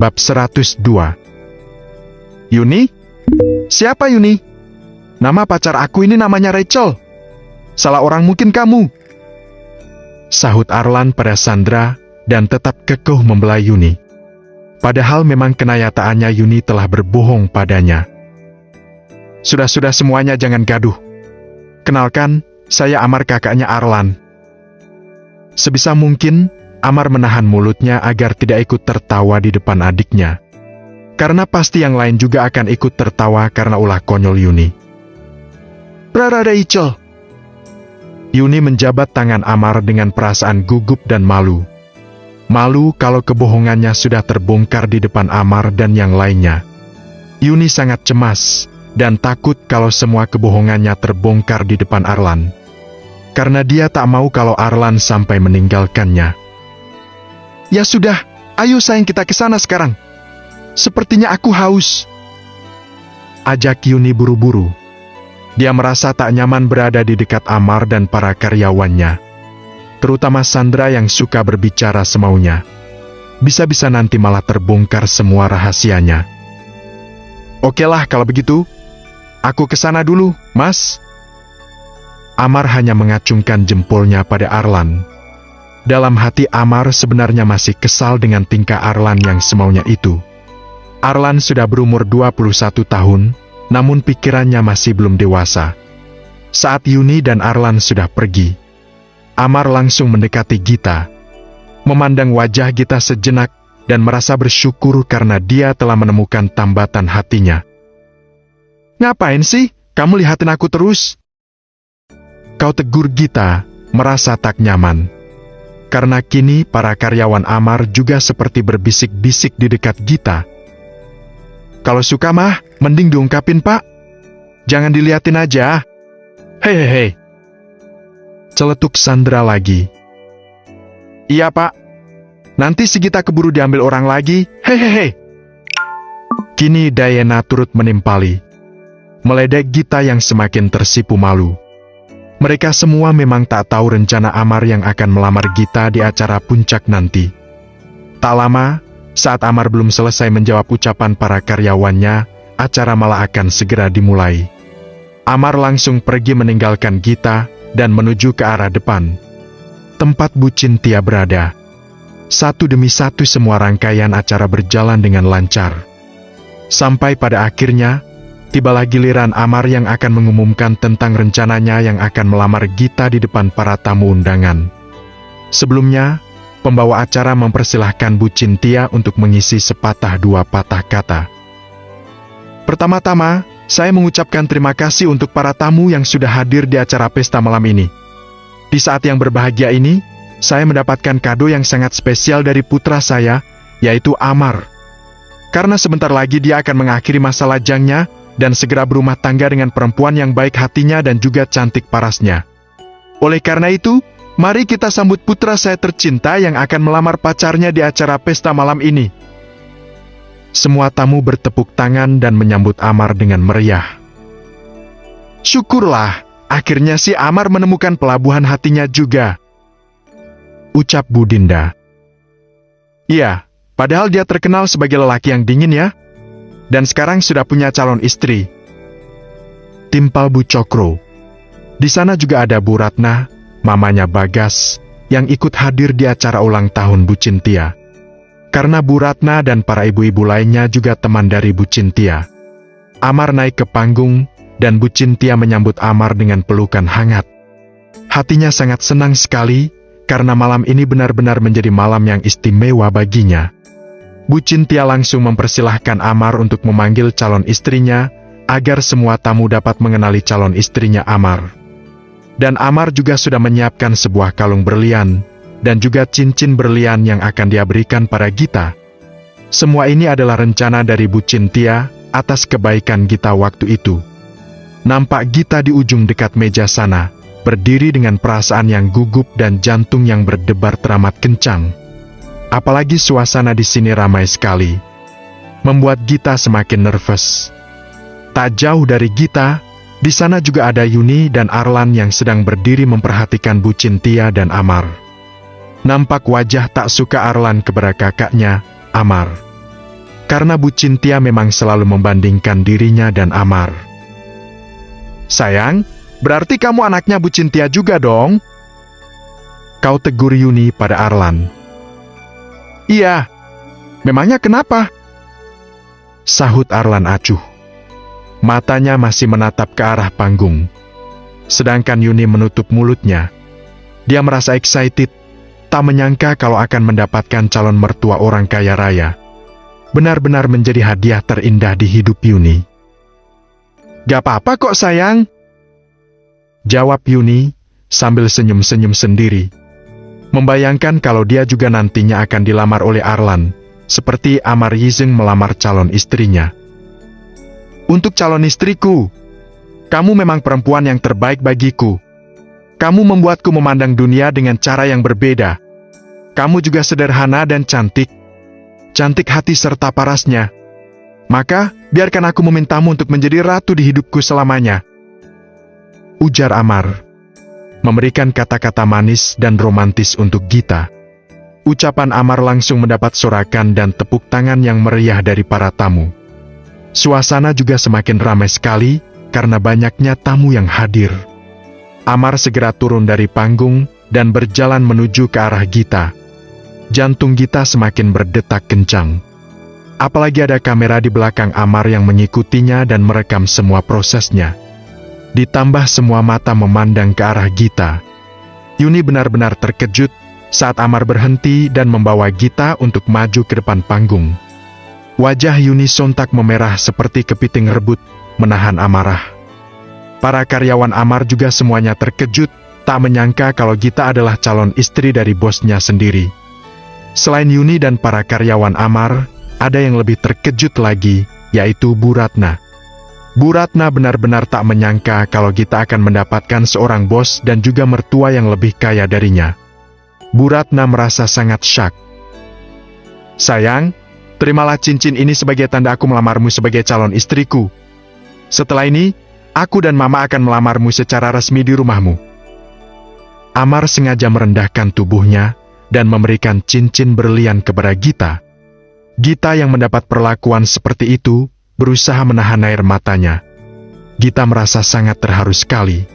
Bab 102. Yuni? Siapa Yuni? Nama pacar aku ini namanya Rachel. Salah orang mungkin kamu. Sahut Arlan pada Sandra dan tetap kekeh membela Yuni. Padahal memang kenyataannya Yuni telah berbohong padanya. Sudah-sudah semuanya jangan gaduh. Kenalkan, saya Amar kakaknya Arlan. Sebisa mungkin, Amar menahan mulutnya agar tidak ikut tertawa di depan adiknya. Karena pasti yang lain juga akan ikut tertawa karena ulah konyol Yuni. Rachel. Yuni menjabat tangan Amar dengan perasaan gugup dan malu. Malu kalau kebohongannya sudah terbongkar di depan Amar dan yang lainnya. Yuni sangat cemas dan takut kalau semua kebohongannya terbongkar di depan Arlan. Karena dia tak mau kalau Arlan sampai meninggalkannya. Ya sudah, ayo sayang kita ke sana sekarang. Sepertinya aku haus. Ajak Yuni buru-buru. Dia merasa tak nyaman berada di dekat Amar dan para karyawannya. Terutama Sandra yang suka berbicara semaunya. Bisa-bisa nanti malah terbongkar semua rahasianya. Okelah kalau begitu. Aku ke sana dulu, Mas. Amar hanya mengacungkan jempolnya pada Arlan. Dalam hati Amar sebenarnya masih kesal dengan tingkah Arlan yang semaunya itu. Arlan sudah berumur 21 tahun, namun pikirannya masih belum dewasa. Saat Yuni dan Arlan sudah pergi, Amar langsung mendekati Gita. Memandang wajah Gita sejenak dan merasa bersyukur karena dia telah menemukan tambatan hatinya. Ngapain sih? Kamu lihatin aku terus? Kau tegur Gita, merasa tak nyaman. Karena kini para karyawan Amar juga seperti berbisik-bisik di dekat Gita. Kalau suka mah, mending diungkapin pak. Jangan diliatin aja. Hehehe. Celetuk Sandra lagi. Iya pak. Nanti si Gita keburu diambil orang lagi. Hehehe. Kini Diana turut menimpali. Meledek Gita yang semakin tersipu malu. Mereka semua memang tak tahu rencana Amar yang akan melamar Gita di acara puncak nanti. Tak lama, saat Amar belum selesai menjawab ucapan para karyawannya, acara malah akan segera dimulai. Amar langsung pergi meninggalkan Gita dan menuju ke arah depan. Tempat Bu Cynthia berada. Satu demi satu semua rangkaian acara berjalan dengan lancar. Sampai pada akhirnya, tibalah giliran Amar yang akan mengumumkan tentang rencananya yang akan melamar Gita di depan para tamu undangan. Sebelumnya, pembawa acara mempersilahkan Bu Cynthia untuk mengisi sepatah dua patah kata. Pertama-tama, saya mengucapkan terima kasih untuk para tamu yang sudah hadir di acara pesta malam ini. Di saat yang berbahagia ini, saya mendapatkan kado yang sangat spesial dari putra saya, yaitu Amar. Karena sebentar lagi dia akan mengakhiri masa lajangnya, dan segera berumah tangga dengan perempuan yang baik hatinya dan juga cantik parasnya. Oleh karena itu, mari kita sambut putra saya tercinta yang akan melamar pacarnya di acara pesta malam ini. Semua tamu bertepuk tangan dan menyambut Amar dengan meriah. Syukurlah, akhirnya si Amar menemukan pelabuhan hatinya juga. Ucap Bu Dinda. Iya, padahal dia terkenal sebagai lelaki yang dingin ya. Dan sekarang sudah punya calon istri. Timpal Bu Cokro. Di sana juga ada Bu Ratna, mamanya Bagas, yang ikut hadir di acara ulang tahun Bu Cynthia. Karena Bu Ratna dan para ibu-ibu lainnya juga teman dari Bu Cynthia. Amar naik ke panggung, dan Bu Cynthia menyambut Amar dengan pelukan hangat. Hatinya sangat senang sekali, karena malam ini benar-benar menjadi malam yang istimewa baginya. Bu Cynthia langsung mempersilahkan Amar untuk memanggil calon istrinya, agar semua tamu dapat mengenali calon istrinya Amar. Dan Amar juga sudah menyiapkan sebuah kalung berlian, dan juga cincin berlian yang akan dia berikan pada Gita. Semua ini adalah rencana dari Bu Cynthia, atas kebaikan Gita waktu itu. Nampak Gita di ujung dekat meja sana, berdiri dengan perasaan yang gugup dan jantung yang berdebar teramat kencang. Apalagi suasana di sini ramai sekali, membuat Gita semakin nervous. Tak jauh dari Gita, di sana juga ada Yuni dan Arlan yang sedang berdiri memperhatikan Bu Cynthia dan Amar. Nampak wajah tak suka Arlan kepada kakaknya, Amar. karena Bu Cynthia memang selalu membandingkan dirinya dan Amar. "Sayang, berarti kamu anaknya Bu Cynthia juga dong?" kau tegur Yuni pada Arlan. "Iya, memangnya kenapa?" sahut Arlan acuh. Matanya masih menatap ke arah panggung. Sedangkan Yuni menutup mulutnya. Dia merasa excited, tak menyangka kalau akan mendapatkan calon mertua orang kaya raya. Benar-benar menjadi hadiah terindah di hidup Yuni. "Gak apa-apa kok sayang," jawab Yuni sambil senyum-senyum sendiri. Membayangkan kalau dia juga nantinya akan dilamar oleh Arlan, seperti Amar Yizeng melamar calon istrinya. "Untuk calon istriku, kamu memang perempuan yang terbaik bagiku. Kamu membuatku memandang dunia dengan cara yang berbeda. Kamu juga sederhana dan cantik. Cantik hati serta parasnya. Maka, biarkan aku memintamu untuk menjadi ratu di hidupku selamanya," ujar Amar, memberikan kata-kata manis dan romantis untuk Gita. Ucapan Amar langsung mendapat sorakan dan tepuk tangan yang meriah dari para tamu. Suasana juga semakin ramai sekali karena banyaknya tamu yang hadir. Amar segera turun dari panggung dan berjalan menuju ke arah Gita. Jantung Gita semakin berdetak kencang. Apalagi ada kamera di belakang Amar yang mengikutinya dan merekam semua prosesnya. Ditambah semua mata memandang ke arah Gita. Yuni benar-benar terkejut saat Amar berhenti dan membawa Gita untuk maju ke depan panggung. Wajah Yuni sontak memerah seperti kepiting rebut, menahan amarah. Para karyawan Amar juga semuanya terkejut, tak menyangka kalau Gita adalah calon istri dari bosnya sendiri. Selain Yuni dan para karyawan Amar, ada yang lebih terkejut lagi, yaitu Bu Ratna. Bu Ratna benar-benar tak menyangka kalau Gita akan mendapatkan seorang bos dan juga mertua yang lebih kaya darinya. Bu Ratna merasa sangat syak. "Sayang, terimalah cincin ini sebagai tanda aku melamarmu sebagai calon istriku. Setelah ini, aku dan Mama akan melamarmu secara resmi di rumahmu." Amar sengaja merendahkan tubuhnya dan memberikan cincin berlian kepada Gita. Gita yang mendapat perlakuan seperti itu, berusaha menahan air matanya. Gita merasa sangat terharu sekali.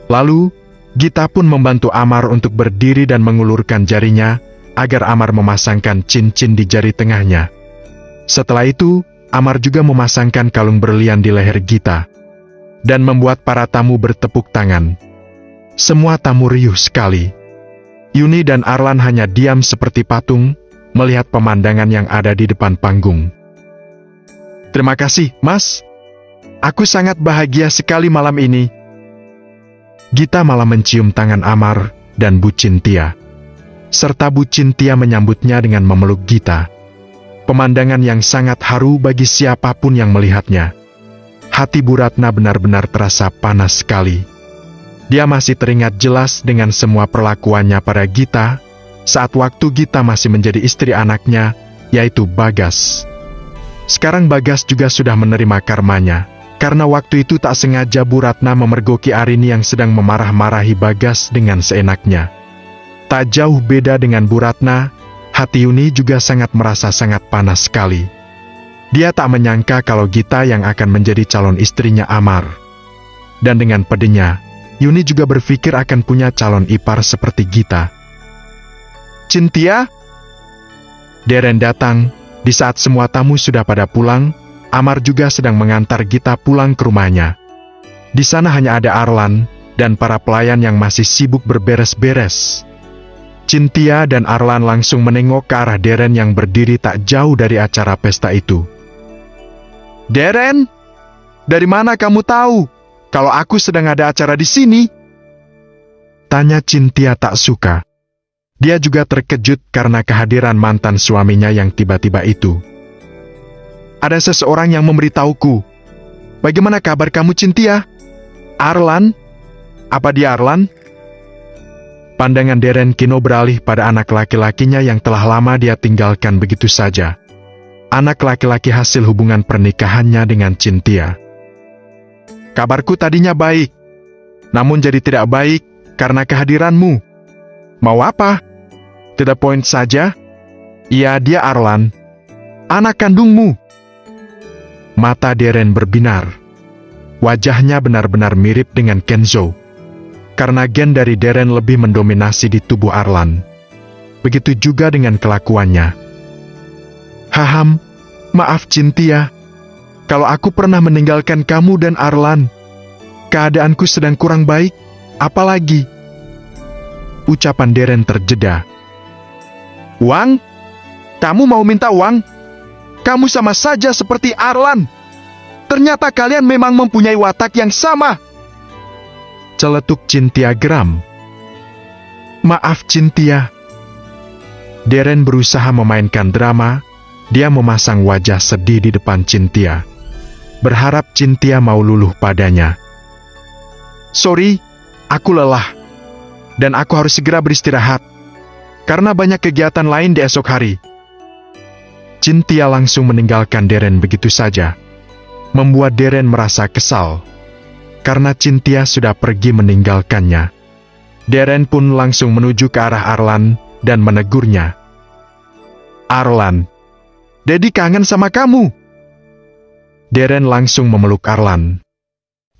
Lalu, Gita pun membantu Amar untuk berdiri dan mengulurkan jarinya, agar Amar memasangkan cincin di jari tengahnya. Setelah itu, Amar juga memasangkan kalung berlian di leher Gita, dan membuat para tamu bertepuk tangan. Semua tamu riuh sekali. Yuni dan Arlan hanya diam seperti patung, melihat pemandangan yang ada di depan panggung. "Terima kasih, Mas. Aku sangat bahagia sekali malam ini." Gita malah mencium tangan Amar dan Bu Cynthia. Serta Bu Cynthia menyambutnya dengan memeluk Gita. Pemandangan yang sangat haru bagi siapapun yang melihatnya. Hati Bu Ratna benar-benar terasa panas sekali. Dia masih teringat jelas dengan semua perlakuannya pada Gita, saat waktu Gita masih menjadi istri anaknya, yaitu Bagas. Sekarang Bagas juga sudah menerima karmanya, karena waktu itu tak sengaja Bu Ratna memergoki Arini yang sedang memarah-marahi Bagas dengan seenaknya. Tak jauh beda dengan Bu Ratna, hati Yuni juga sangat merasa sangat panas sekali. Dia tak menyangka kalau Gita yang akan menjadi calon istrinya Amar. Dan dengan pedihnya, Yuni juga berpikir akan punya calon ipar seperti Gita. "Cynthia?" Deren datang, di saat semua tamu sudah pada pulang. Amar juga sedang mengantar Gita pulang ke rumahnya. Di sana hanya ada Arlan, dan para pelayan yang masih sibuk berberes-beres. Cynthia dan Arlan langsung menengok ke arah Deren yang berdiri tak jauh dari acara pesta itu. "Deren, dari mana kamu tahu kalau aku sedang ada acara di sini?" tanya Cynthia tak suka. Dia juga terkejut karena kehadiran mantan suaminya yang tiba-tiba itu. "Ada seseorang yang memberitahuku. Bagaimana kabar kamu, Cynthia?" "Arlan? Apa dia Arlan?" Pandangan Deren kini beralih pada anak laki-lakinya yang telah lama dia tinggalkan begitu saja. Anak laki-laki hasil hubungan pernikahannya dengan Cynthia. "Kabarku tadinya baik, namun jadi tidak baik karena kehadiranmu. Mau apa? To the point saja." "Iya, dia Arlan. Anak kandungmu. Mata Darren berbinar. Wajahnya benar-benar mirip dengan Kenzo. Karena gen dari Darren lebih mendominasi di tubuh Arlan. Begitu juga dengan kelakuannya. Haham, maaf Cynthia. Kalau aku pernah meninggalkan kamu dan Arlan, keadaanku sedang kurang baik, apalagi. Ucapan Darren terjeda. Uang? Kamu mau minta uang? Kamu sama saja seperti Arlan. Ternyata kalian memang mempunyai watak yang sama. Celetuk Cynthia geram. Maaf Cynthia. Darren berusaha memainkan drama. Dia memasang wajah sedih di depan Cynthia. Berharap Cynthia mau luluh padanya. Sorry, aku lelah. Dan aku harus segera beristirahat. Karena banyak kegiatan lain di esok hari. Cynthia langsung meninggalkan Darren begitu saja. Membuat Darren merasa kesal. Karena Cynthia sudah pergi meninggalkannya. Darren pun langsung menuju ke arah Arlan dan menegurnya. Arlan, Daddy kangen sama kamu. Darren langsung memeluk Arlan.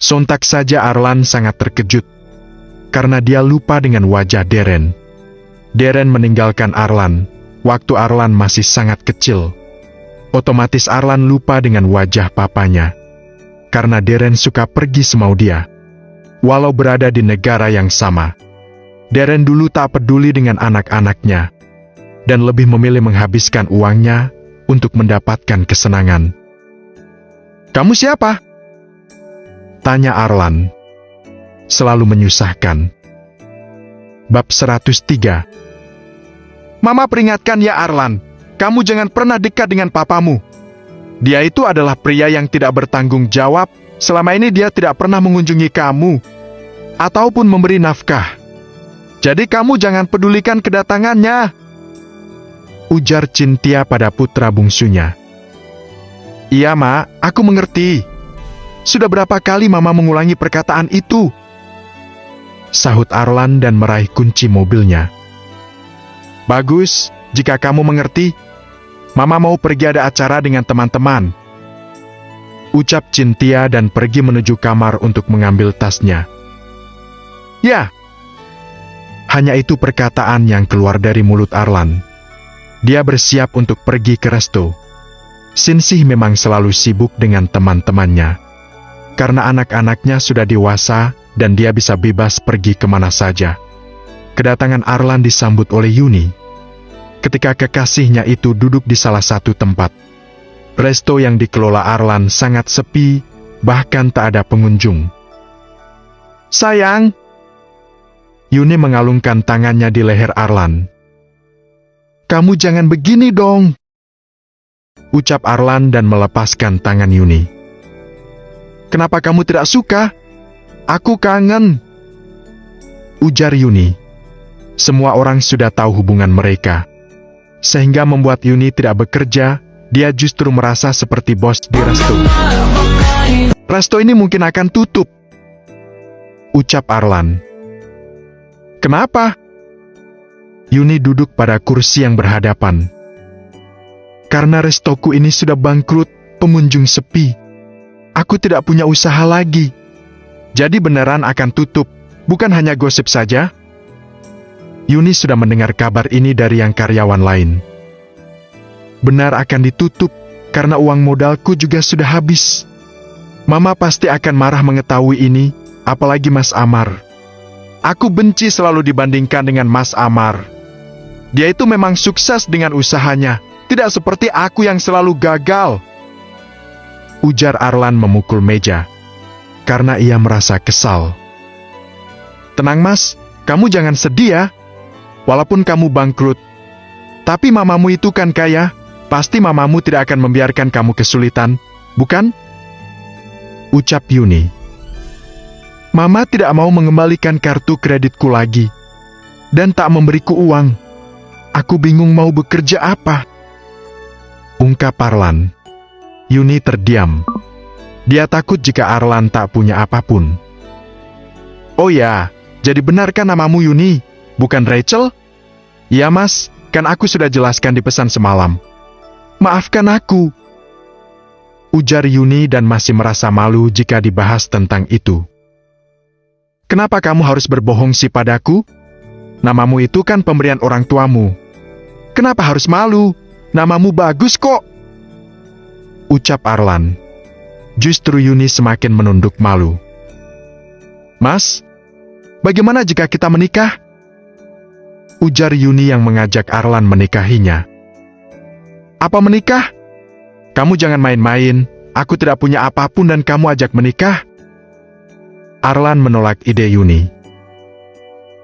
Sontak saja Arlan sangat terkejut. Karena dia lupa dengan wajah Darren. Darren meninggalkan Arlan. Waktu Arlan masih sangat kecil. Otomatis Arlan lupa dengan wajah papanya. Karena Darren suka pergi semau dia. Walau berada di negara yang sama. Darren dulu tak peduli dengan anak-anaknya. Dan lebih memilih menghabiskan uangnya untuk mendapatkan kesenangan. Kamu siapa? Tanya Arlan. Selalu menyusahkan. Bab 103. Mama peringatkan ya Arlan, kamu jangan pernah dekat dengan papamu. Dia itu adalah pria yang tidak bertanggung jawab, selama ini dia tidak pernah mengunjungi kamu, ataupun memberi nafkah. Jadi kamu jangan pedulikan kedatangannya. Ujar Cynthia pada putra bungsunya. Iya Ma, aku mengerti. Sudah berapa kali Mama mengulangi perkataan itu? Sahut Arlan dan meraih kunci mobilnya. Bagus, jika kamu mengerti. Mama mau pergi ada acara dengan teman-teman. Ucap Cynthia dan pergi menuju kamar untuk mengambil tasnya. Ya. Hanya itu perkataan yang keluar dari mulut Arlan. Dia bersiap untuk pergi ke resto. Sinsih memang selalu sibuk dengan teman-temannya. Karena anak-anaknya sudah dewasa dan dia bisa bebas pergi kemana saja. Kedatangan Arlan disambut oleh Yuni. Ketika kekasihnya itu duduk di salah satu tempat. Resto yang dikelola Arlan sangat sepi, bahkan tak ada pengunjung. Sayang. Yuni mengalungkan tangannya di leher Arlan. Kamu jangan begini dong. Ucap Arlan dan melepaskan tangan Yuni. Kenapa kamu tidak suka? Aku kangen. Ujar Yuni. Semua orang sudah tahu hubungan mereka. Sehingga membuat Yuni tidak bekerja, dia justru merasa seperti bos di resto. Resto ini mungkin akan tutup. Ucap Arlan. Kenapa? Yuni duduk pada kursi yang berhadapan. Karena restoku ini sudah bangkrut, pengunjung sepi. Aku tidak punya usaha lagi. Jadi beneran akan tutup, bukan hanya gosip saja? Yuni sudah mendengar kabar ini dari yang karyawan lain. Benar akan ditutup, karena uang modalku juga sudah habis. Mama pasti akan marah mengetahui ini, apalagi Mas Amar. Aku benci selalu dibandingkan dengan Mas Amar. Dia itu memang sukses dengan usahanya, tidak seperti aku yang selalu gagal. Ujar Arlan memukul meja, karena ia merasa kesal. Tenang Mas, kamu jangan sedih ya. Walaupun kamu bangkrut, tapi mamamu itu kan kaya, pasti mamamu tidak akan membiarkan kamu kesulitan, bukan? Ucap Yuni. Mama tidak mau mengembalikan kartu kreditku lagi, dan tak memberiku uang. Aku bingung mau bekerja apa. Ungkap Arlan. Yuni terdiam. Dia takut jika Arlan tak punya apapun. Oh ya, jadi benarkah namamu Yuni? Bukan Rachel? Iya mas, kan aku sudah jelaskan di pesan semalam. Maafkan aku, ujar Yuni dan masih merasa malu jika dibahas tentang itu. Kenapa kamu harus berbohong sih padaku? Namamu itu kan pemberian orang tuamu. Kenapa harus malu? Namamu bagus kok, ucap Arlan. Justru Yuni semakin menunduk malu. Mas, bagaimana jika kita menikah? Ujar Yuni yang mengajak Arlan menikahinya. Apa menikah? Kamu jangan main-main, aku tidak punya apapun dan kamu ajak menikah. Arlan menolak ide Yuni.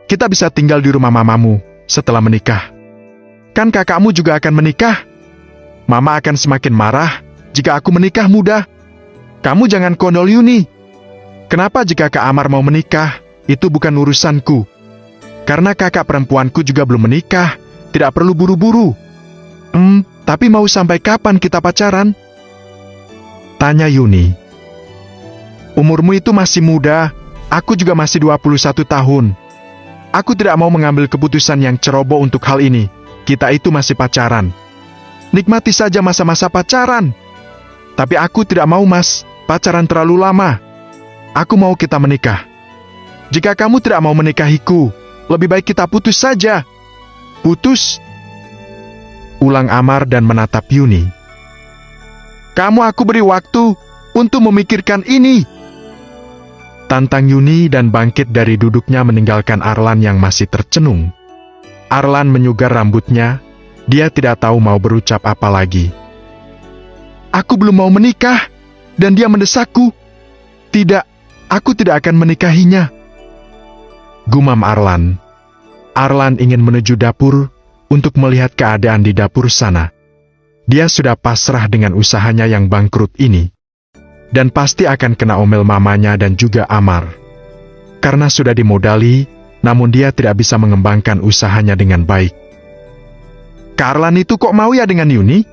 Kita bisa tinggal di rumah mamamu setelah menikah. Kan kakakmu juga akan menikah. Mama akan semakin marah jika aku menikah muda. Kamu jangan konyol Yuni. Kenapa jika Kak Amar mau menikah, itu bukan urusanku. Karena kakak perempuanku juga belum menikah, tidak perlu buru-buru. Tapi mau sampai kapan kita pacaran? Tanya Yuni. Umurmu itu masih muda, aku juga masih 21 tahun. Aku tidak mau mengambil keputusan yang ceroboh untuk hal ini. Kita itu masih pacaran. Nikmati saja masa-masa pacaran. Tapi aku tidak mau, Mas, pacaran terlalu lama. Aku mau kita menikah. Jika kamu tidak mau menikahiku, lebih baik kita putus saja. Putus? Ulang Amar dan menatap Yuni. Kamu aku beri waktu untuk memikirkan ini. Tantang Yuni dan bangkit dari duduknya meninggalkan Arlan yang masih tercenung. Arlan menyugar rambutnya, dia tidak tahu mau berucap apa lagi. Aku belum mau menikah, dan dia mendesakku. Tidak, aku tidak akan menikahinya. Gumam Arlan. Arlan ingin menuju dapur untuk melihat keadaan di dapur sana. Dia sudah pasrah dengan usahanya yang bangkrut ini. Dan pasti akan kena omel mamanya dan juga Amar. Karena sudah dimodali, namun dia tidak bisa mengembangkan usahanya dengan baik. Kak Arlan itu kok mau ya dengan Yuni?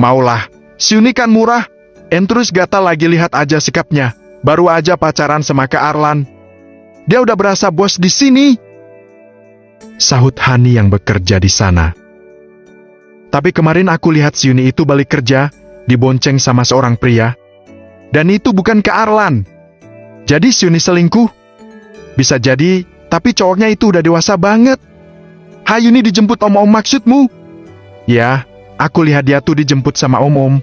Maulah, si Yuni kan murah. Terus gatal lagi lihat aja sikapnya. Baru aja pacaran sama Kak Arlan. Dia udah berasa bos di sini. Sahut Hani yang bekerja di sana. Tapi kemarin aku lihat si Yuni itu balik kerja, dibonceng sama seorang pria. Dan itu bukan Kak Arlan. Jadi si Yuni selingkuh? Bisa jadi, tapi cowoknya itu udah dewasa banget. Hai Yuni dijemput om-om maksudmu? Ya, aku lihat dia tuh dijemput sama om-om.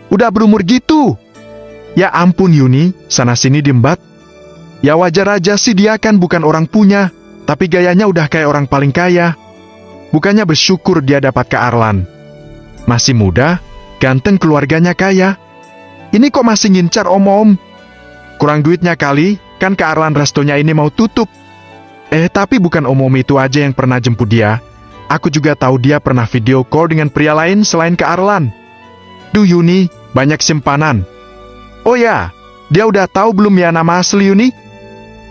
Udah berumur gitu. Ya ampun Yuni, sana-sini diembat. Ya wajar aja sih dia kan bukan orang punya, tapi gayanya udah kayak orang paling kaya. Bukannya bersyukur dia dapat Kak Arlan. Masih muda, ganteng keluarganya kaya. Ini kok masih ngincar om-om? Kurang duitnya kali, kan Kak Arlan restonya ini mau tutup. Tapi bukan om-om itu aja yang pernah jemput dia. Aku juga tahu dia pernah video call dengan pria lain selain Kak Arlan. Duh Yuni, banyak simpanan. Oh ya, dia udah tahu belum ya nama asli Yuni?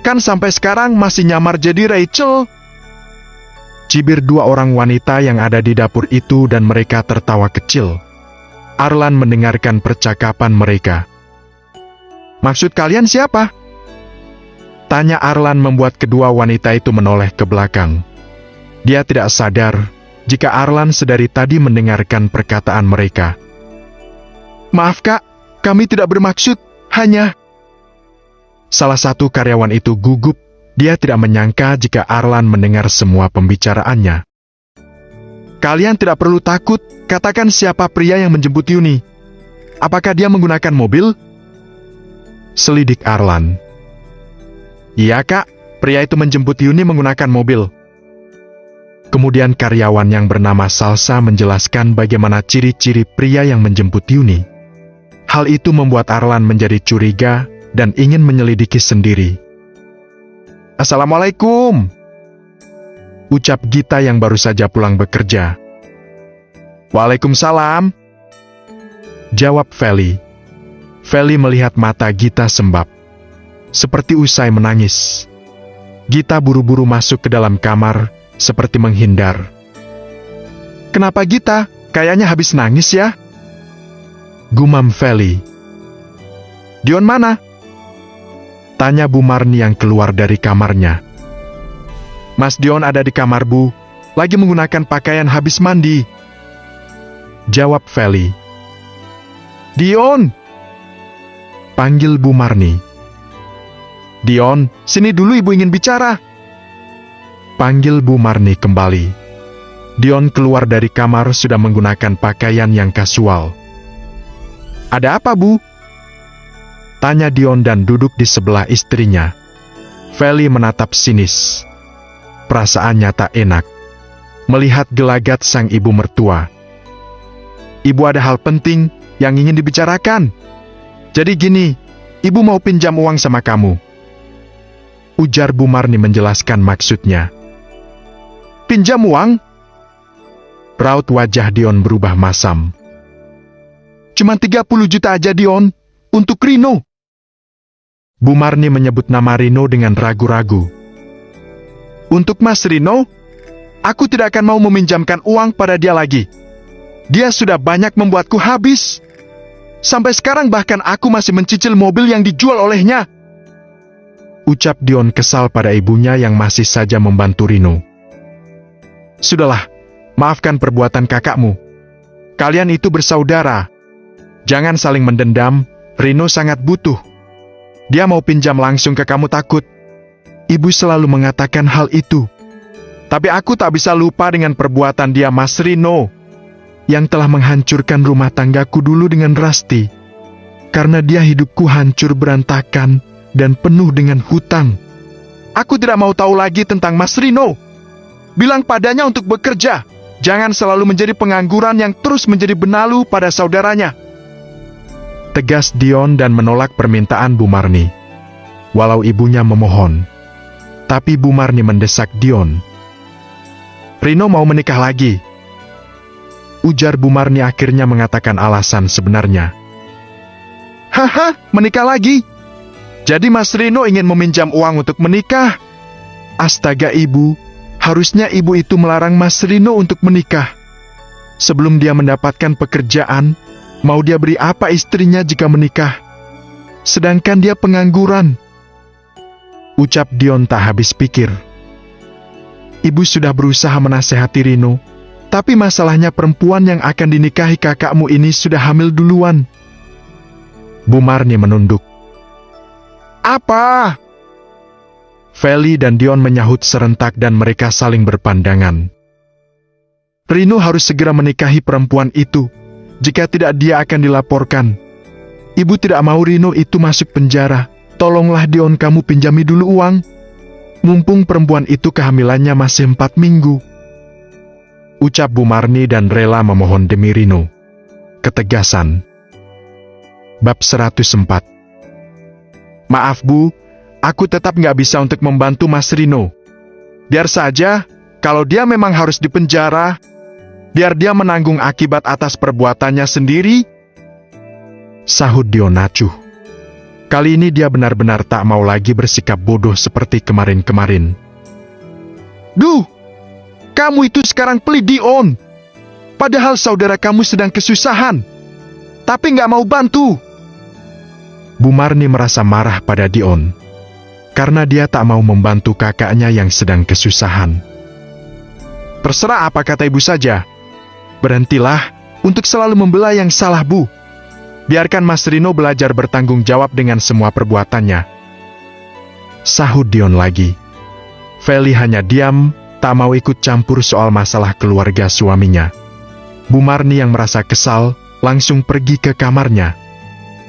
Kan sampai sekarang masih nyamar jadi Rachel. Cibir dua orang wanita yang ada di dapur itu dan mereka tertawa kecil. Arlan mendengarkan percakapan mereka. Maksud kalian siapa? Tanya Arlan membuat kedua wanita itu menoleh ke belakang. Dia tidak sadar jika Arlan sedari tadi mendengarkan perkataan mereka. Maaf Kak, kami tidak bermaksud, hanya... Salah satu karyawan itu gugup, dia tidak menyangka jika Arlan mendengar semua pembicaraannya. Kalian tidak perlu takut, katakan siapa pria yang menjemput Yuni. Apakah dia menggunakan mobil? Selidik Arlan. Iya Kak, pria itu menjemput Yuni menggunakan mobil. Kemudian karyawan yang bernama Salsa menjelaskan bagaimana ciri-ciri pria yang menjemput Yuni. Hal itu membuat Arlan menjadi curiga dan ingin menyelidiki sendiri. Assalamualaikum, ucap Gita yang baru saja pulang bekerja. Waalaikumsalam, jawab Feli. Feli melihat mata Gita sembab, seperti usai menangis. Gita buru-buru masuk ke dalam kamar, seperti menghindar. Kenapa Gita? Kayaknya habis nangis ya? Gumam Feli. Dion mana? Tanya Bu Marni yang keluar dari kamarnya. Mas Dion ada di kamar Bu, lagi menggunakan pakaian habis mandi. jawab Feli. "Dion!" panggil Bu Marni. "Dion, sini dulu, ibu ingin bicara," panggil Bu Marni kembali. Dion keluar dari kamar sudah menggunakan pakaian yang kasual. "Ada apa, Bu?" tanya Dion dan duduk di sebelah istrinya. Feli menatap sinis. Perasaannya tak enak melihat gelagat sang ibu mertua. "Ibu, ada hal penting yang ingin dibicarakan. Jadi gini, ibu mau pinjam uang sama kamu," ujar Bu Marni menjelaskan maksudnya. "Pinjam uang?" Raut wajah Dion berubah masam. "Cuma 30 juta aja, Dion, untuk Rino." Bu Marni menyebut nama Rino dengan ragu-ragu. "Untuk Mas Rino? Aku tidak akan mau meminjamkan uang pada dia lagi. Dia sudah banyak membuatku habis. Sampai sekarang bahkan aku masih mencicil mobil yang dijual olehnya," ucap Dion kesal pada ibunya yang masih saja membantu Rino. "Sudahlah, maafkan perbuatan kakakmu. Kalian itu bersaudara. Jangan saling mendendam, Rino sangat butuh. Dia mau pinjam langsung ke kamu takut." Ibu selalu mengatakan hal itu. Tapi aku tak bisa lupa dengan perbuatan dia, Mas Rino, yang telah menghancurkan rumah tanggaku dulu dengan Rasti. Karena dia hidupku hancur berantakan dan penuh dengan hutang. Aku tidak mau tahu lagi tentang Mas Rino. Bilang padanya untuk bekerja. Jangan selalu menjadi pengangguran yang terus menjadi benalu pada saudaranya," tegas Dion dan menolak permintaan Bu Marni. Walau ibunya memohon, tapi Bu Marni mendesak Dion. "Rino mau menikah lagi," ujar Bu Marni akhirnya mengatakan alasan sebenarnya. "Haha, menikah lagi? Jadi Mas Rino ingin meminjam uang untuk menikah? Astaga, Ibu, harusnya Ibu itu melarang Mas Rino untuk menikah. Sebelum dia mendapatkan pekerjaan, mau dia beri apa istrinya jika menikah? Sedangkan dia pengangguran," ucap Dion tak habis pikir. Ibu sudah berusaha menasehati Rino, tapi masalahnya perempuan yang akan dinikahi kakakmu ini sudah hamil duluan. Bu Marni menunduk. "Apa?" Feli dan Dion menyahut serentak dan mereka saling berpandangan. "Rino harus segera menikahi perempuan itu. Jika tidak, dia akan dilaporkan. Ibu tidak mau Rino itu masuk penjara. Tolonglah Dion, kamu pinjami dulu uang. Mumpung perempuan itu kehamilannya masih 4 minggu. Ucap Bu Marni dan rela memohon demi Rino. Ketegasan. Bab 104. "Maaf Bu, aku tetap nggak bisa untuk membantu Mas Rino. Biar saja, kalau dia memang harus dipenjara, biar dia menanggung akibat atas perbuatannya sendiri," sahut Dion acuh. Kali ini dia benar-benar tak mau lagi bersikap bodoh seperti kemarin-kemarin. "Duh, kamu itu sekarang pelit, Dion. Padahal saudara kamu sedang kesusahan, tapi nggak mau bantu." Bu Marni merasa marah pada Dion, karena dia tak mau membantu kakaknya yang sedang kesusahan. "Terserah apa kata ibu saja. Berhentilah untuk selalu membela yang salah, Bu. Biarkan Mas Rino belajar bertanggung jawab dengan semua perbuatannya," sahut Dion lagi. Feli hanya diam, tak mau ikut campur soal masalah keluarga suaminya. Bu Marni yang merasa kesal, langsung pergi ke kamarnya.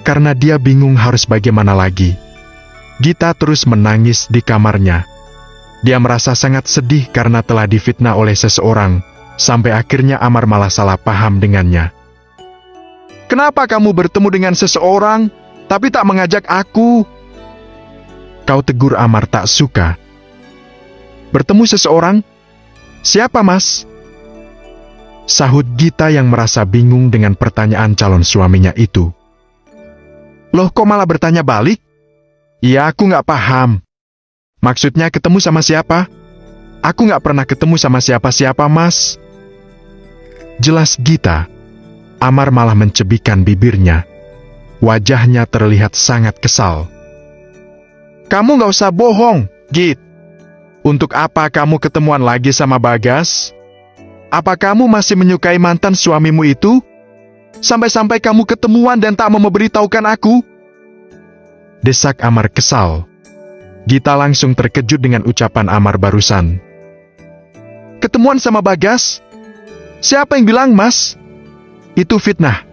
Karena dia bingung harus bagaimana lagi. Gita terus menangis di kamarnya. Dia merasa sangat sedih karena telah difitnah oleh seseorang, sampai akhirnya Amar malah salah paham dengannya. "Kenapa kamu bertemu dengan seseorang, tapi tak mengajak aku?" Kau tegur Amar tak suka. "Bertemu seseorang? Siapa, Mas?" sahut Gita yang merasa bingung dengan pertanyaan calon suaminya itu. "Loh, kok malah bertanya balik?" "Iya, aku nggak paham. Maksudnya ketemu sama siapa?" "Aku nggak pernah ketemu sama siapa-siapa, Mas," jelas Gita. Amar malah mencebikkan bibirnya. Wajahnya terlihat sangat kesal. "Kamu nggak usah bohong, Git. Untuk apa kamu ketemuan lagi sama Bagas? Apa kamu masih menyukai mantan suamimu itu?" Sampai-sampai kamu ketemuan dan tak mau memberitahukan aku? Desak Amar kesal. Gita langsung terkejut dengan ucapan Amar barusan. Ketemuan sama Bagas? Siapa yang bilang, Mas? Itu fitnah.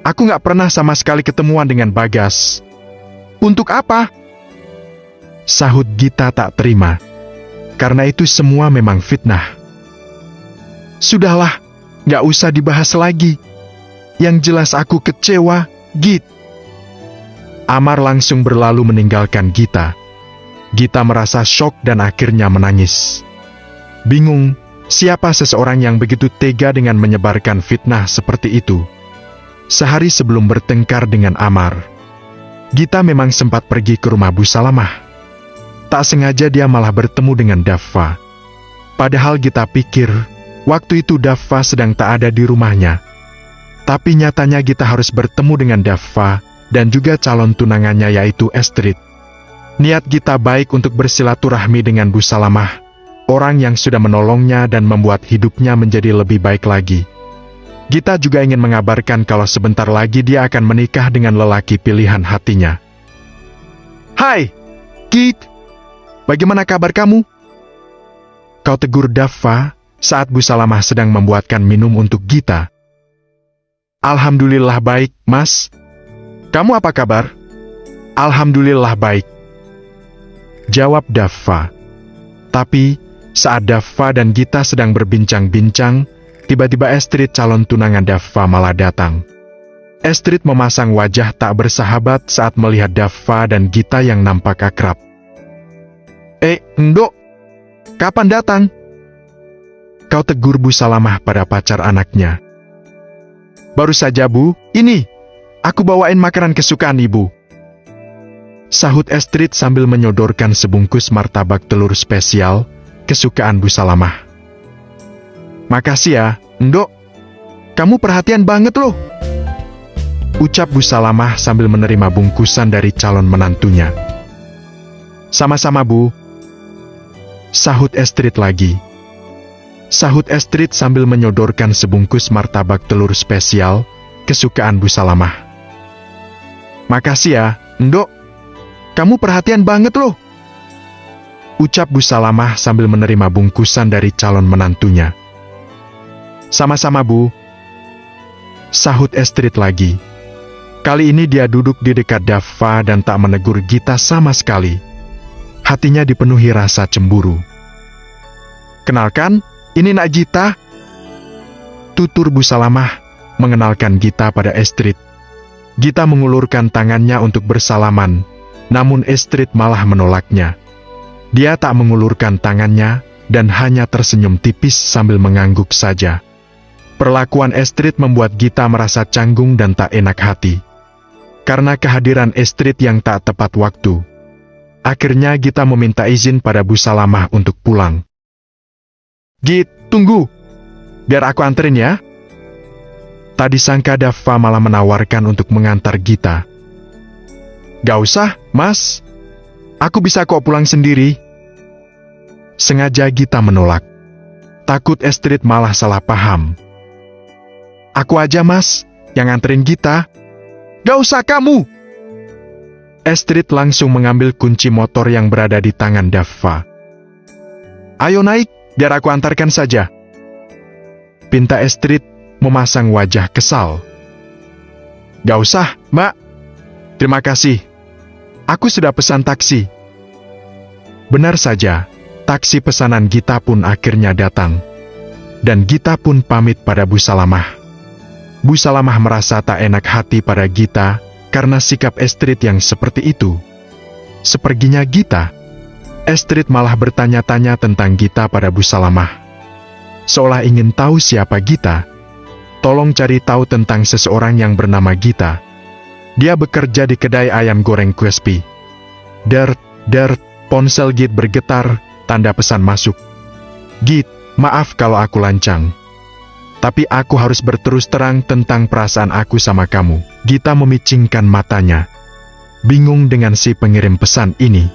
Aku gak pernah sama sekali ketemuan dengan Bagas. Untuk apa? Sahut Gita tak terima. Karena itu semua memang fitnah. Sudahlah, gak usah dibahas lagi. Yang jelas aku kecewa, Git. Amar langsung berlalu meninggalkan Gita. Gita merasa syok dan akhirnya menangis. Bingung, siapa seseorang yang begitu tega dengan menyebarkan fitnah seperti itu. Sehari sebelum bertengkar dengan Amar, Gita memang sempat pergi ke rumah Bu Salamah. Tak sengaja dia malah bertemu dengan Daffa. Padahal Gita pikir, waktu itu Daffa sedang tak ada di rumahnya. Tapi nyatanya Gita harus bertemu dengan Daffa dan juga calon tunangannya yaitu Estrid. Niat Gita baik untuk bersilaturahmi dengan Bu Salamah, orang yang sudah menolongnya dan membuat hidupnya menjadi lebih baik lagi. Gita juga ingin mengabarkan kalau sebentar lagi dia akan menikah dengan lelaki pilihan hatinya. Hai, Git. Bagaimana kabar kamu? Kau tegur Daffa saat Bu Salamah sedang membuatkan minum untuk Gita. Alhamdulillah baik, Mas. Kamu apa kabar? Alhamdulillah baik, jawab Daffa. Tapi, saat Daffa dan Gita sedang berbincang-bincang, tiba-tiba Estrid calon tunangan Daffa malah datang. Estrid memasang wajah tak bersahabat saat melihat Daffa dan Gita yang nampak akrab. Ndok, kapan datang? Kau tegur Bu Salamah pada pacar anaknya. Baru saja Bu, ini, aku bawain makanan kesukaan Ibu. Sahut Estrid sambil menyodorkan sebungkus martabak telur spesial, kesukaan Bu Salamah. Makasih ya, Ndok. Kamu perhatian banget loh. Ucap Bu Salamah sambil menerima bungkusan dari calon menantunya. Sama-sama Bu. Sahut Estrid lagi. Sahut Estrid sambil menyodorkan sebungkus martabak telur spesial, kesukaan Bu Salamah. Makasih ya, Ndok. Kamu perhatian banget loh. Ucap Bu Salamah sambil menerima bungkusan dari calon menantunya. Sama-sama Bu. Sahut Estrid lagi. Kali ini dia duduk di dekat Daffa dan tak menegur Gita sama sekali. Hatinya dipenuhi rasa cemburu. Kenalkan, ini Nak Gita. Tutur Bu Salamah mengenalkan Gita pada Estrid. Gita mengulurkan tangannya untuk bersalaman, namun Estrid malah menolaknya. Dia tak mengulurkan tangannya dan hanya tersenyum tipis sambil mengangguk saja. Perlakuan Estrid membuat Gita merasa canggung dan tak enak hati. Karena kehadiran Estrid yang tak tepat waktu. Akhirnya Gita meminta izin pada Bu Salamah untuk pulang. Git, tunggu. Biar aku anterin ya. Tadi sangka Daffa malah menawarkan untuk mengantar Gita. Gak usah, Mas. Aku bisa kok pulang sendiri. Sengaja Gita menolak. Takut Estrid malah salah paham. Aku aja, Mas, yang nganterin Gita. Gak usah kamu. Estrid langsung mengambil kunci motor yang berada di tangan Daffa. Ayo naik, biar aku antarkan saja. Pinta Estrid memasang wajah kesal. Gak usah, Mbak. Terima kasih. Aku sudah pesan taksi. Benar saja, taksi pesanan Gita pun akhirnya datang. Dan Gita pun pamit pada Bu Salamah. Bu Salamah merasa tak enak hati pada Gita karena sikap Estrid yang seperti itu. Seperginya Gita, Estrid malah bertanya-tanya tentang Gita pada Bu Salamah. Seolah ingin tahu siapa Gita. Tolong cari tahu tentang seseorang yang bernama Gita. Dia bekerja di kedai ayam goreng crispy. Dert, ponsel Git bergetar, tanda pesan masuk. Git, maaf kalau aku lancang. Tapi aku harus berterus terang tentang perasaan aku sama kamu. Gita memicingkan matanya. Bingung dengan si pengirim pesan ini.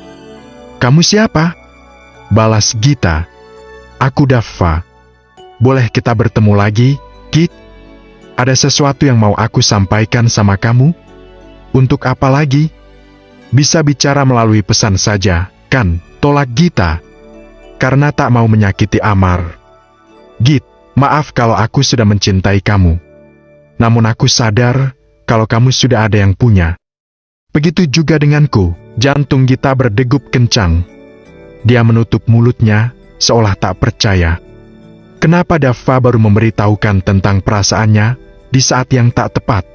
Kamu siapa? Balas Gita. Aku Daffa. Boleh kita bertemu lagi, Git? ada sesuatu yang mau aku sampaikan sama kamu? Untuk apa lagi? Bisa bicara melalui pesan saja, kan? Tolak Gita. Karena tak mau menyakiti Amar. Git, maaf kalau aku sudah mencintai kamu. Namun aku sadar kalau kamu sudah ada yang punya. Begitu juga denganku. Jantung Gita berdegup kencang. Dia menutup mulutnya, seolah tak percaya. Kenapa Dava baru memberitahukan tentang perasaannya di saat yang tak tepat?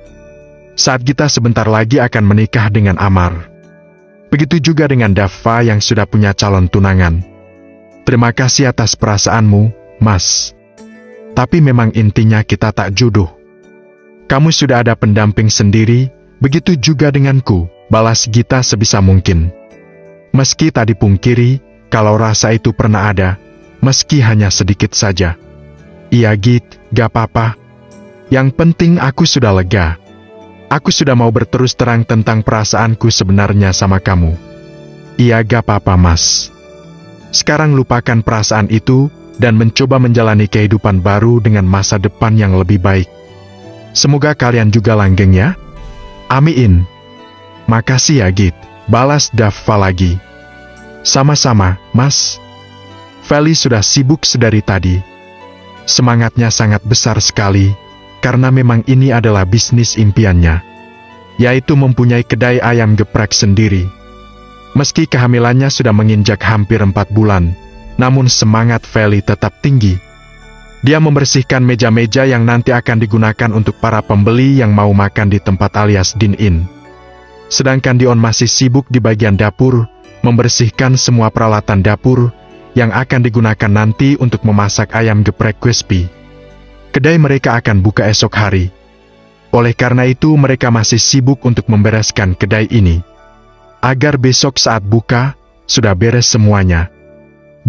Saat Gita sebentar lagi akan menikah dengan Amar. Begitu juga dengan Dava yang sudah punya calon tunangan. Terima kasih atas perasaanmu, Mas. Tapi memang intinya kita tak jodoh. Kamu sudah ada pendamping sendiri, begitu juga denganku, balas Gita sebisa mungkin. Meski tak dipungkiri, kalau rasa itu pernah ada, meski hanya sedikit saja. Iya Git, gak apa-apa. Yang penting aku sudah lega. Aku sudah mau berterus terang tentang perasaanku sebenarnya sama kamu. Iya gak apa-apa Mas. Sekarang lupakan perasaan itu, dan mencoba menjalani kehidupan baru dengan masa depan yang lebih baik. Semoga kalian juga langgeng ya. Amin. Makasih ya Git, balas Dava lagi. Sama-sama, Mas. Feli sudah sibuk sedari tadi. Semangatnya sangat besar sekali, karena memang ini adalah bisnis impiannya, yaitu mempunyai kedai ayam geprek sendiri. Meski kehamilannya sudah menginjak hampir 4 bulan, namun semangat Feli tetap tinggi. Dia membersihkan meja-meja yang nanti akan digunakan untuk para pembeli yang mau makan di tempat alias dine-in. Sedangkan Dion masih sibuk di bagian dapur, membersihkan semua peralatan dapur yang akan digunakan nanti untuk memasak ayam geprek crispy. Kedai mereka akan buka esok hari. Oleh karena itu mereka masih sibuk untuk membereskan kedai ini, agar besok saat buka, sudah beres semuanya.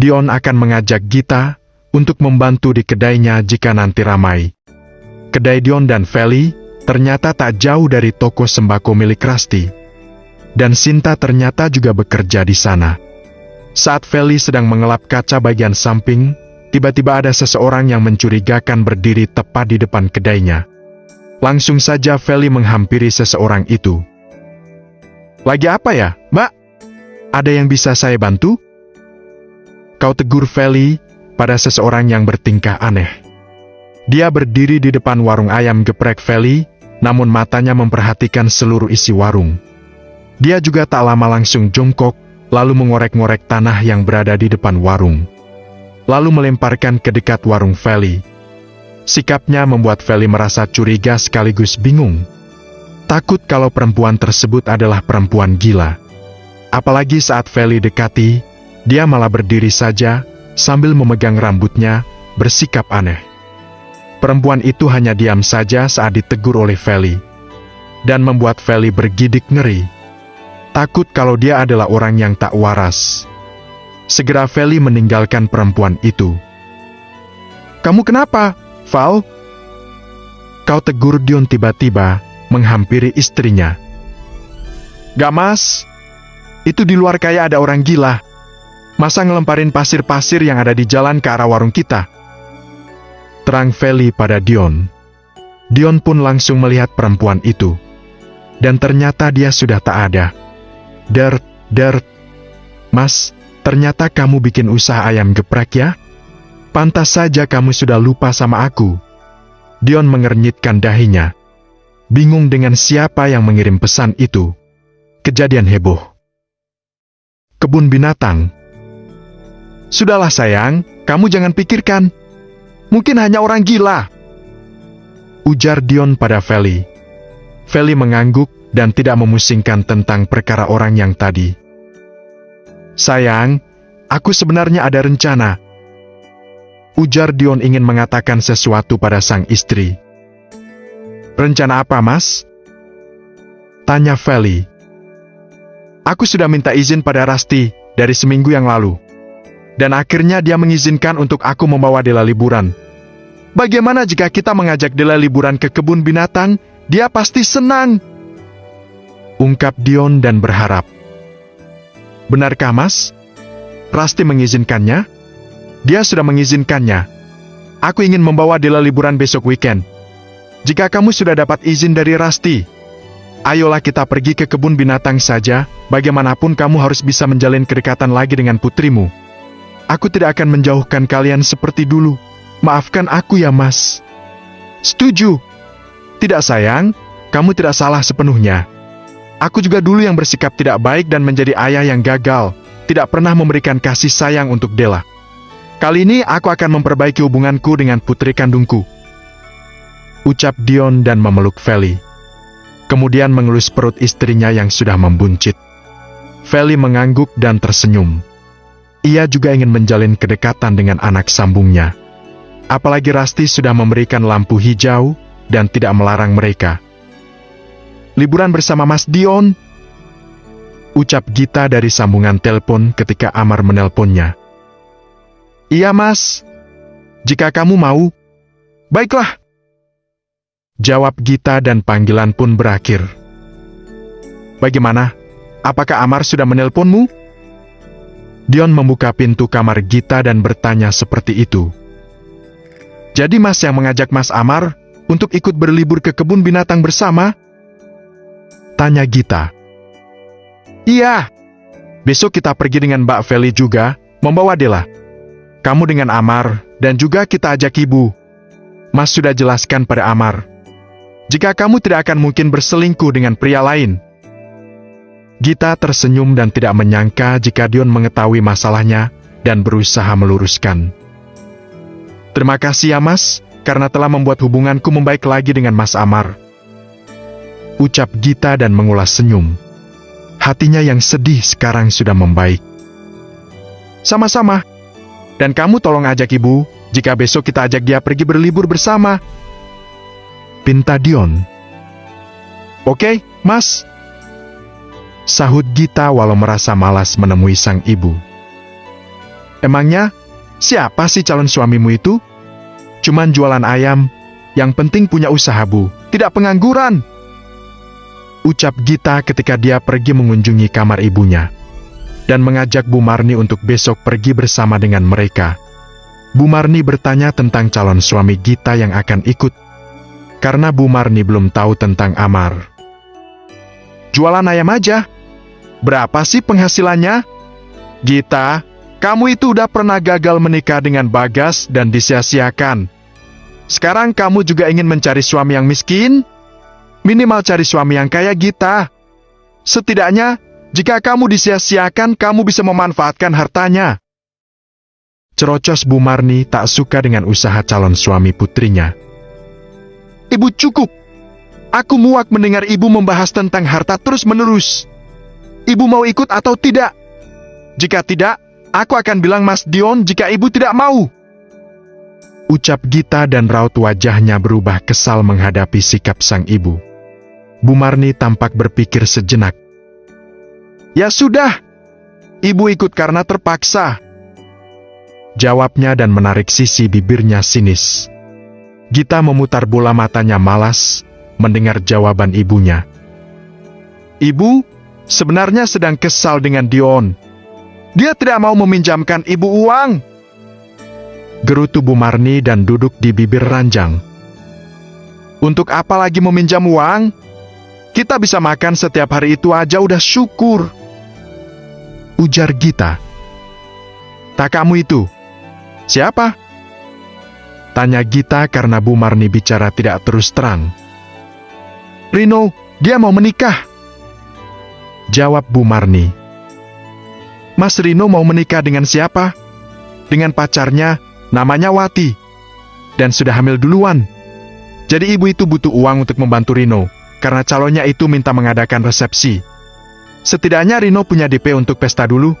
Dion akan mengajak Gita untuk membantu di kedainya jika nanti ramai. Kedai Dion dan Feli ternyata tak jauh dari toko sembako milik Rasti. Dan Sinta ternyata juga bekerja di sana. Saat Feli sedang mengelap kaca bagian samping, tiba-tiba ada seseorang yang mencurigakan berdiri tepat di depan kedainya. Langsung saja Feli menghampiri seseorang itu. Lagi apa ya, Mbak? Ada yang bisa saya bantu? Kau tegur Feli pada seseorang yang bertingkah aneh. Dia berdiri di depan warung ayam geprek Feli, namun matanya memperhatikan seluruh isi warung. Dia juga tak lama langsung jongkok, lalu mengorek-ngorek tanah yang berada di depan warung. Lalu melemparkan ke dekat warung Feli. Sikapnya membuat Feli merasa curiga sekaligus bingung. Takut kalau perempuan tersebut adalah perempuan gila. Apalagi saat Feli dekati, dia malah berdiri saja, sambil memegang rambutnya, bersikap aneh. Perempuan itu hanya diam saja saat ditegur oleh Feli. Dan membuat Feli bergidik ngeri. Takut kalau dia adalah orang yang tak waras. Segera Feli meninggalkan perempuan itu. Kamu kenapa, Val? Kau tegur Dion tiba-tiba, menghampiri istrinya. Gak Mas, itu di luar kayak ada orang gila. Masa ngelemparin pasir-pasir yang ada di jalan ke arah warung kita? Terang Feli pada Dion. Dion pun langsung melihat perempuan itu. Dan ternyata dia sudah tak ada. Dert. Mas, ternyata kamu bikin usaha ayam geprek ya? Pantas saja kamu sudah lupa sama aku. Dion mengernyitkan dahinya. Bingung dengan siapa yang mengirim pesan itu. Kejadian heboh. Kebun binatang. Sudahlah sayang, kamu jangan pikirkan. Mungkin hanya orang gila. Ujar Dion pada Feli. Feli mengangguk dan tidak memusingkan tentang perkara orang yang tadi. Sayang, aku sebenarnya ada rencana. Ujar Dion ingin mengatakan sesuatu pada sang istri. Rencana apa, Mas? Tanya Feli. Aku sudah minta izin pada Rasti dari seminggu yang lalu. Dan akhirnya dia mengizinkan untuk aku membawa Della liburan. Bagaimana jika kita mengajak Della liburan ke kebun binatang? Dia pasti senang. Ungkap Dion dan berharap. Benarkah Mas? Rasti mengizinkannya? Dia sudah mengizinkannya. Aku ingin membawa Della liburan besok weekend. jika kamu sudah dapat izin dari Rasti, ayolah kita pergi ke kebun binatang saja, bagaimanapun kamu harus bisa menjalin kedekatan lagi dengan putrimu. Aku tidak akan menjauhkan kalian seperti dulu. Maafkan aku ya, Mas. Setuju. Tidak sayang, kamu tidak salah sepenuhnya. Aku juga dulu yang bersikap tidak baik dan menjadi ayah yang gagal, tidak pernah memberikan kasih sayang untuk Della. Kali ini aku akan memperbaiki hubunganku dengan putri kandungku. Ucap Dion dan memeluk Feli. Kemudian mengelus perut istrinya yang sudah membuncit. Feli mengangguk dan tersenyum. Ia juga ingin menjalin kedekatan dengan anak sambungnya. Apalagi Rasti sudah memberikan lampu hijau dan tidak melarang mereka. Liburan bersama Mas Dion, ucap Gita dari sambungan telepon ketika Amar menelponnya. Iya, Mas. Jika kamu mau, baiklah. Jawab Gita dan panggilan pun berakhir. Bagaimana? Apakah Amar sudah menelponmu? Dion membuka pintu kamar Gita dan bertanya seperti itu. Jadi Mas yang mengajak Mas Amar untuk ikut berlibur ke kebun binatang bersama? Tanya Gita. Iya. Besok kita pergi dengan Mbak Feli juga, membawa Della. Kamu dengan Amar, dan juga kita ajak ibu. Mas sudah jelaskan pada Amar. Jika kamu tidak akan mungkin berselingkuh dengan pria lain. Gita tersenyum dan tidak menyangka jika Dion mengetahui masalahnya dan berusaha meluruskan. Terima kasih ya, Mas, karena telah membuat hubunganku membaik lagi dengan Mas Amar. Ucap Gita dan mengulas senyum. Hatinya yang sedih sekarang sudah membaik. Sama-sama. Dan kamu tolong ajak ibu, jika besok kita ajak dia pergi berlibur bersama. Pinta Dion. Oke, Mas. Sahut Gita walau merasa malas menemui sang ibu. Emangnya, siapa sih calon suamimu itu? Cuman jualan ayam, yang penting punya usaha, Bu, tidak pengangguran. Ucap Gita ketika dia pergi mengunjungi kamar ibunya. Dan mengajak Bu Marni untuk besok pergi bersama dengan mereka. Bu Marni bertanya tentang calon suami Gita yang akan ikut. Karena Bu Marni belum tahu tentang Amar. Jualan ayam aja. Berapa sih penghasilannya? Gita, kamu itu udah pernah gagal menikah dengan Bagas dan disia-siakan. Sekarang kamu juga ingin mencari suami yang miskin? Minimal cari suami yang kaya, Gita. Setidaknya, jika kamu disia-siakan, kamu bisa memanfaatkan hartanya. Cerocos Bu Marni tak suka dengan usaha calon suami putrinya. Ibu cukup. Aku muak mendengar ibu membahas tentang harta terus-menerus. Ibu mau ikut atau tidak? Jika tidak, aku akan bilang Mas Dion jika ibu tidak mau. Ucap Gita dan raut wajahnya berubah kesal menghadapi sikap sang ibu. Bu Marni tampak berpikir sejenak. Ya sudah, ibu ikut karena terpaksa. Jawabnya dan menarik sisi bibirnya sinis. Gita memutar bola matanya malas mendengar jawaban ibunya. Ibu sebenarnya sedang kesal dengan Dion. Dia tidak mau meminjamkan ibu uang. Gerutu Bu Marni dan duduk di bibir ranjang. Untuk apa lagi meminjam uang? Kita bisa makan setiap hari itu aja udah syukur. Ujar Gita. Tak kamu itu. Siapa? Tanya Gita karena Bu Marni bicara tidak terus terang. Rino, dia mau menikah. Jawab Bu Marni. Mas Rino mau menikah dengan siapa? Dengan pacarnya, namanya Wati. Dan sudah hamil duluan. Jadi ibu itu butuh uang untuk membantu Rino, karena calonnya itu minta mengadakan resepsi. Setidaknya Rino punya DP untuk pesta dulu.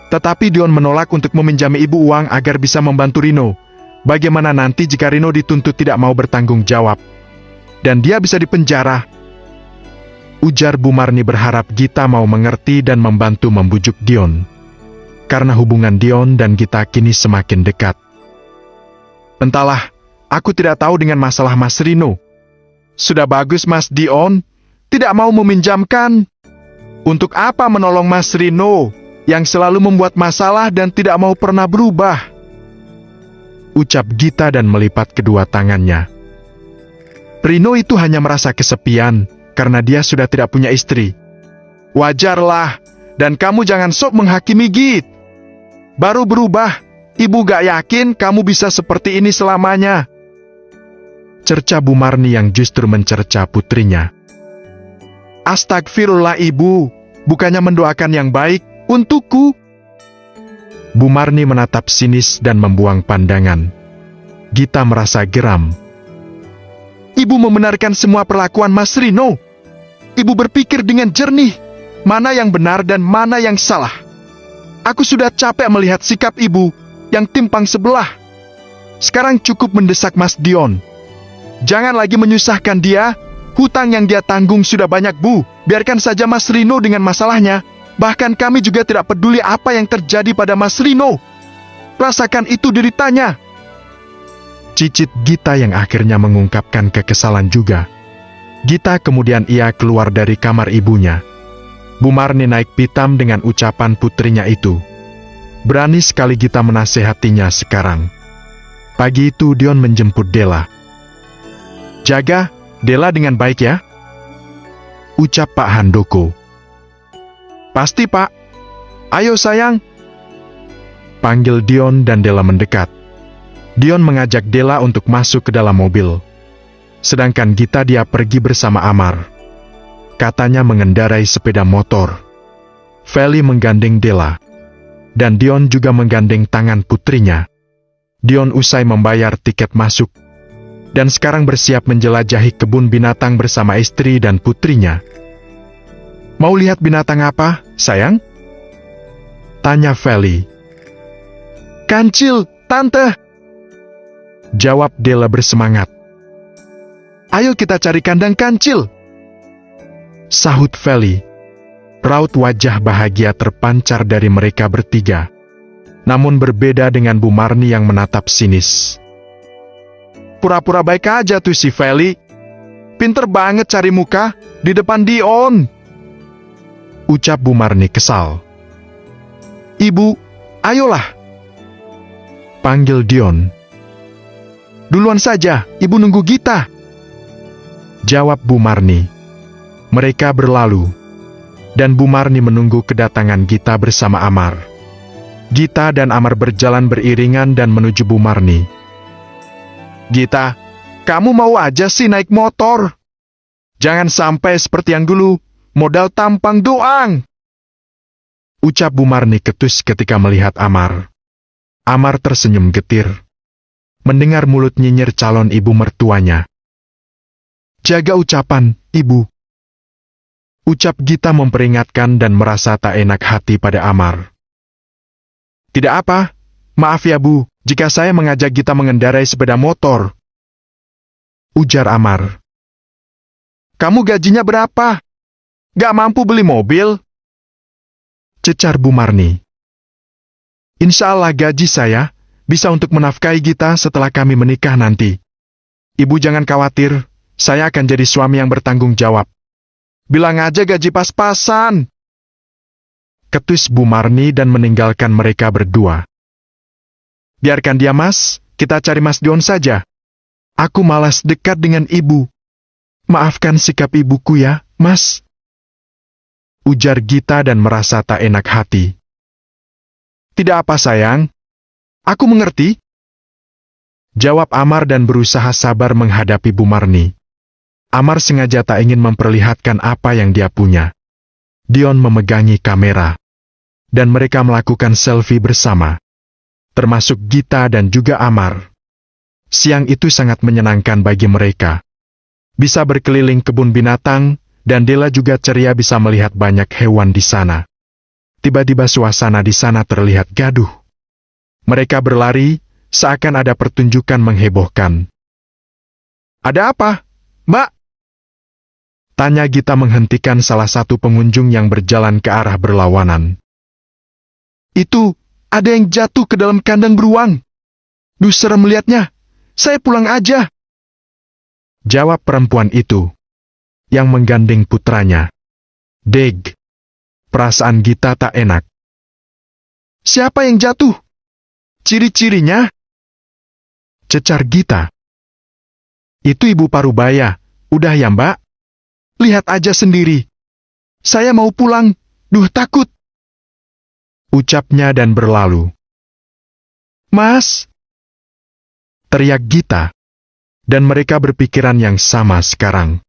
Tetapi Dion menolak untuk meminjami ibu uang agar bisa membantu Rino. Bagaimana nanti jika Rino dituntut tidak mau bertanggung jawab? Dan dia bisa dipenjara. Ujar Bu Marni berharap Gita mau mengerti dan membantu membujuk Dion. Karena hubungan Dion dan Gita kini semakin dekat. Entahlah, aku tidak tahu dengan masalah Mas Rino. Sudah bagus Mas Dion, tidak mau meminjamkan. Untuk apa menolong Mas Rino, yang selalu membuat masalah dan tidak mau pernah berubah? Ucap Gita dan melipat kedua tangannya. Rino itu hanya merasa kesepian karena dia sudah tidak punya istri. Wajarlah, dan kamu jangan sok menghakimi Git. Baru berubah, ibu gak yakin kamu bisa seperti ini selamanya. Cerca Bu Marni yang justru mencerca putrinya. Astagfirullah ibu, bukannya mendoakan yang baik untukku. Bu Marni menatap sinis dan membuang pandangan. Gita merasa geram. Ibu membenarkan semua perlakuan Mas Rino. Ibu berpikir dengan jernih, mana yang benar dan mana yang salah. Aku sudah capek melihat sikap ibu yang timpang sebelah. Sekarang cukup mendesak Mas Dion. Jangan lagi menyusahkan dia. Hutang yang dia tanggung sudah banyak, Bu. Biarkan saja Mas Rino dengan masalahnya. Bahkan kami juga tidak peduli apa yang terjadi pada Mas Rino. Rasakan itu deritanya. Cicit Gita yang akhirnya mengungkapkan kekesalan juga. Gita kemudian ia keluar dari kamar ibunya. Bu Marni naik pitam dengan ucapan putrinya itu. Berani sekali Gita menasehatinya sekarang. Pagi itu Dion menjemput Della. Jaga Della dengan baik ya, ucap Pak Handoko. Pasti Pak. Ayo sayang, panggil Dion dan Della mendekat. Dion mengajak Della untuk masuk ke dalam mobil. Sedangkan Gita dia pergi bersama Amar. Katanya mengendarai sepeda motor. Feli menggandeng Della. Dan Dion juga menggandeng tangan putrinya. Dion usai membayar tiket masuk. Dan sekarang bersiap menjelajahi kebun binatang bersama istri dan putrinya. Mau lihat binatang apa, sayang? Tanya Feli. Kancil, Tante. Jawab Della bersemangat. Ayo kita cari kandang kancil. Sahut Feli. Raut wajah bahagia terpancar dari mereka bertiga. Namun berbeda dengan Bu Marni yang menatap sinis. Pura-pura baik aja tuh si Feli. Pinter banget cari muka di depan Dion. Ucap Bu Marni kesal. Ibu, ayolah. Panggil Dion. Duluan saja, ibu nunggu Gita. Jawab Bu Marni. Mereka berlalu. Dan Bu Marni menunggu kedatangan Gita bersama Amar. Gita dan Amar berjalan beriringan dan menuju Bu Marni. Gita, kamu mau aja sih naik motor? Jangan sampai seperti yang dulu, modal tampang doang. Ucap Bu Marni ketus ketika melihat Amar. Amar tersenyum getir. Mendengar mulut nyinyir calon ibu mertuanya. Jaga ucapan, ibu. Ucap Gita memperingatkan dan merasa tak enak hati pada Amar. Tidak apa, maaf ya Bu, jika saya mengajak Gita mengendarai sepeda motor. Ujar Amar. Kamu gajinya berapa? Gak mampu beli mobil? Cecar Bu Marni. Insya Allah gaji saya bisa untuk menafkahi Gita setelah kami menikah nanti. Ibu jangan khawatir, saya akan jadi suami yang bertanggung jawab. Bilang aja gaji pas-pasan. Ketus Bu Marni dan meninggalkan mereka berdua. Biarkan dia Mas, kita cari Mas Dion saja. Aku malas dekat dengan ibu. Maafkan sikap ibuku ya, Mas. Ujar Gita dan merasa tak enak hati. Tidak apa sayang. Aku mengerti. Jawab Amar dan berusaha sabar menghadapi Bu Marni. Amar sengaja tak ingin memperlihatkan apa yang dia punya. Dion memegangi kamera. Dan mereka melakukan selfie bersama. Termasuk Gita dan juga Amar. Siang itu sangat menyenangkan bagi mereka. Bisa berkeliling kebun binatang, dan Della juga ceria bisa melihat banyak hewan di sana. Tiba-tiba suasana di sana terlihat gaduh. Mereka berlari, seakan ada pertunjukan menghebohkan. Ada apa, Mbak? Tanya Gita menghentikan salah satu pengunjung yang berjalan ke arah berlawanan. Itu, ada yang jatuh ke dalam kandang beruang. Duh, serem melihatnya. Saya pulang aja. Jawab perempuan itu, yang menggandeng putranya. Deg. Perasaan Gita tak enak. Siapa yang jatuh? Ciri-cirinya? Cecar Gita. Itu Ibu Parubaya. Udah ya Mbak? Lihat aja sendiri. Saya mau pulang. Duh takut. Ucapnya dan berlalu. Mas! Teriak Gita. Dan mereka berpikiran yang sama sekarang.